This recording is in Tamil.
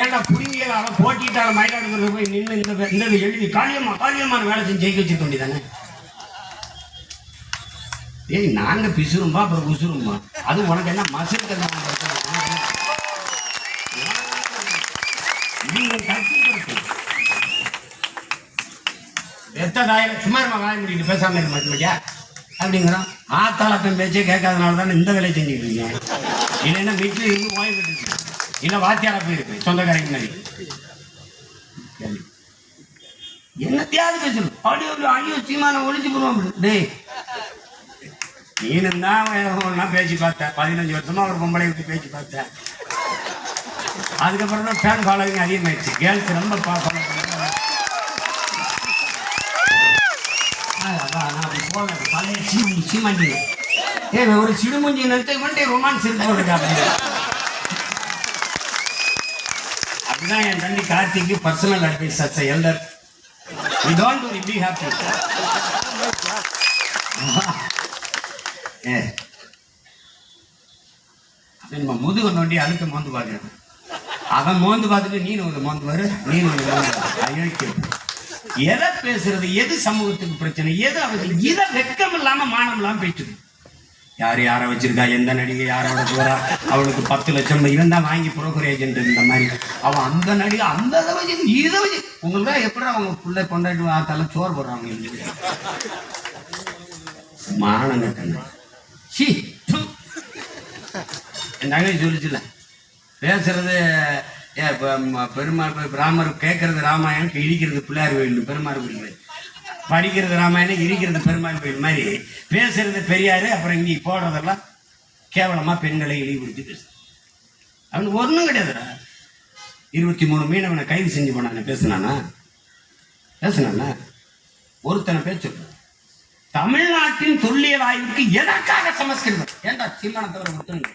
ஏன்னா புரிவியல அவன் போட்டிட்டால மயிலாடுதுறை போய் நின்று இந்த எழுதி காளியம்மான வேலை செஞ்சு ஜெயிக்க வச்சுக்க வேண்டியதானே. ஏய் நாங்க பிசுரும்பா அப்புறம் உசுரும்பா, அது உனக்கு என்ன மசில் எத்ததாயிரம் சும்மா வாய முடிக்கிட்டு பேசாம இருக்க மாட்டியா அப்படிங்கிறான். ஆத்தால அப்பன் பேச்சே கேட்காதனால தானே இந்த வேலையை செஞ்சுக்கிட்டு இருக்கீங்க. இல்லைன்னா வீட்டில் இருந்து ஓய்வு பெற்று இல்லை வாத்தியாரா போயிருக்கு சொந்தக்காரங்க மாதிரி என்னத்தையாவது பேசணும். ஐயோ சீமான ஒழிச்சு போடுவோம். டேய் நீனும் தான் பேச்சு பார்த்தேன், 15 வருஷமா ஒரு பொம்பளை விட்டு பேச்சு பார்த்தேன். அதுக்கப்புறம் தான் ஃபேன் ஃபாலோவிங் அதிகமாயிடுச்சு. கேர்ள்ஸ் ரொம்ப ஃபாலோ பண்ணுறாங்க. பழைய சீமாண்டி ஒரு சிடுமுஞ்சி நிறுத்த கொண்டே ரொமான்ஸ் இருக்கு. அப்படிதான் என் தம்பி கார்த்திக்கு personal advice as a elder. You don't worry, be happy. நம்ம முதுகு நோண்டி அழுக்க மோந்து பார்க்கறது. அவன் மோந்து பார்த்துட்டு நீனு ஒரு மோந்து வரு, நீனு ஒரு எதை பேசுறது, எது சமூகத்துக்கு பிரச்சனை, எது அவங்களுக்கு இதை வெக்கம் இல்லாம மானம் இல்லாம போயிட்டு. யார் யாரை வச்சிருக்கா, எந்த நடிகை யாரோட போறா, அவளுக்கு 10 லட்சம் இவன் தான் வாங்கி புரோக்கர் ஏஜென்ட் இந்த மாதிரி, அவன் அந்த நடிகை அந்த இதை வச்சு இதை வச்சு உங்களுக்கு தான் எப்படி அவங்க பிள்ளை கொண்டாடி ஆத்தால சோறு போடுறாங்க. மானம் கட்டணும். சி என் தங்கச்சி சொல்லிச்சுல பேசுறது பெருமாள் ராமர் கேட்கறது ராமாயணம், இடிக்கிறது பிள்ளையார் கோயில் பெருமாள் கோயில், படிக்கிறது ராமாயணம், இடிக்கிறது பெருமாள் கோயில் மாதிரி பேசுறது பெரியாரு. அப்புறம் இங்கே போடுறதெல்லாம் கேவலமா பெண்களை இழிவுபடுத்தி பேசு. அவனுக்கு ஒன்றும் கிடையாதுடா. 23 மீனவனை கைது செஞ்சு போனாங்க. பேசுனானா ஒருத்தனை பேச்சு. தமிழ்நாட்டின் தொல்லியல் ஆய்வுக்கு எதற்காக சமஸ்கிருதம்? ஏண்டா சீமானத்தவரை ஒருத்தன்